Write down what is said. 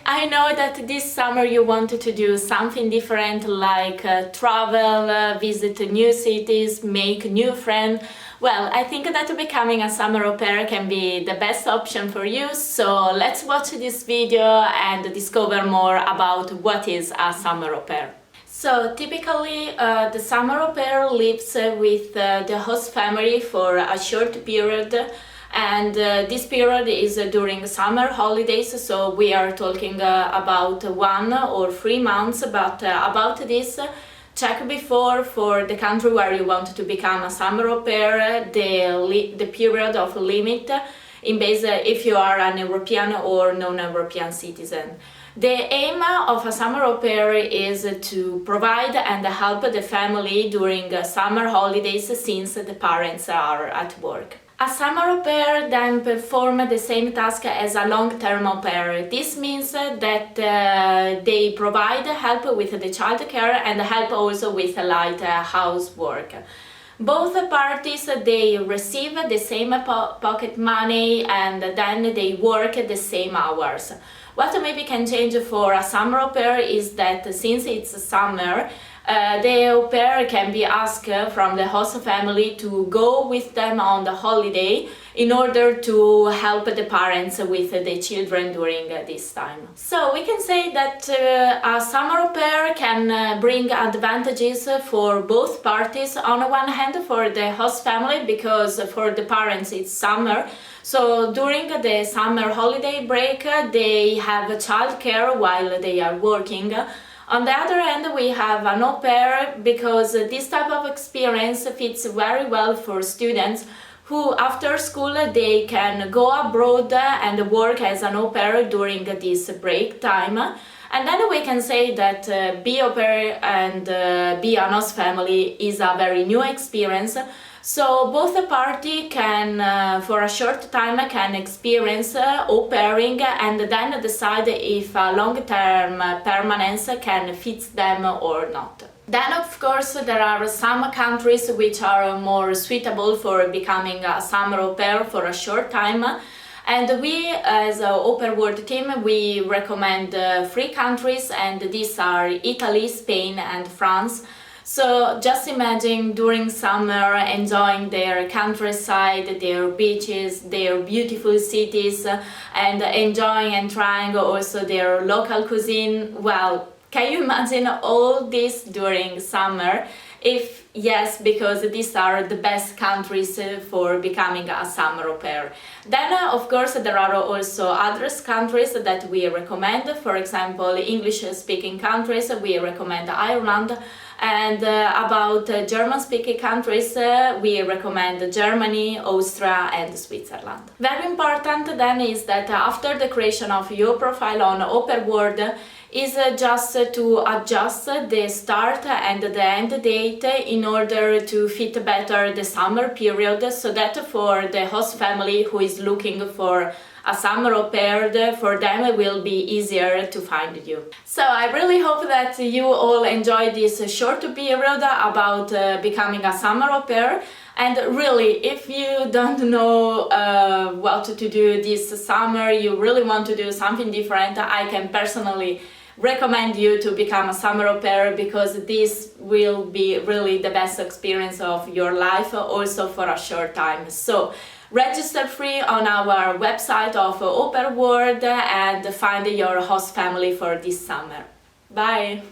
I know that this summer you wanted to do something different, like travel, visit new cities, make new friends. Well, I think that becoming a summer au pair can be the best option for you, so let's watch this video and discover more about what is a summer au pair. So typically the summer au pair lives with the host family for a short period, and this period is during summer holidays, so we are talking about 1 or 3 months, but about this check before for the country where you want to become a summer au pair the period of limit in base if you are an European or non-European citizen. The aim of a summer au pair is to provide and help the family during summer holidays since the parents are at work. A summer au pair then perform the same task as a long-term au pair. This means that they provide help with the childcare and help also with light housework. Both parties they receive the same pocket money and then they work the same hours. What maybe can change for a summer au pair is that since it's summer, the au pair can be asked from the host family to go with them on the holiday in order to help the parents with the children during this time. So we can say that a summer au pair can bring advantages for both parties. On one hand, for the host family, because for the parents it's summer, so during the summer holiday break they have childcare while they are working. On the other hand, we have an au pair because this type of experience fits very well for students who after school they can go abroad and work as an au pair during this break time. And then we can say that be au pair and be an host family is a very new experience. So both parties can, for a short time, can experience au pairing and then decide if a long-term permanence can fit them or not. Then, of course, there are some countries which are more suitable for becoming a summer au pair for a short time. And we, as a AuPairWorld team, we recommend 3 countries, and these are Italy, Spain and France. So just imagine during summer enjoying their countryside, their beaches, their beautiful cities, and enjoying and trying also their local cuisine. Well, can you imagine all this during summer? If yes, because these are the best countries for becoming a summer au pair. Then, of course, there are also other countries that we recommend. For example, English-speaking countries, we recommend Ireland. And about German-speaking countries, we recommend Germany, Austria and Switzerland. Very important then is that after the creation of your profile on AuPairWorld is just to adjust the start and the end date in order to fit better the summer period, so that for the host family who is looking for a summer au pair, for them it will be easier to find you. So I really hope that you all enjoyed this short period about becoming a summer au pair. And really, if you don't know what to do this summer, you really want to do something different, I can personally recommend you to become a summer au pair, because this will be really the best experience of your life, also for a short time. So register free on our website of AuPairWorld and find your host family for this summer. Bye!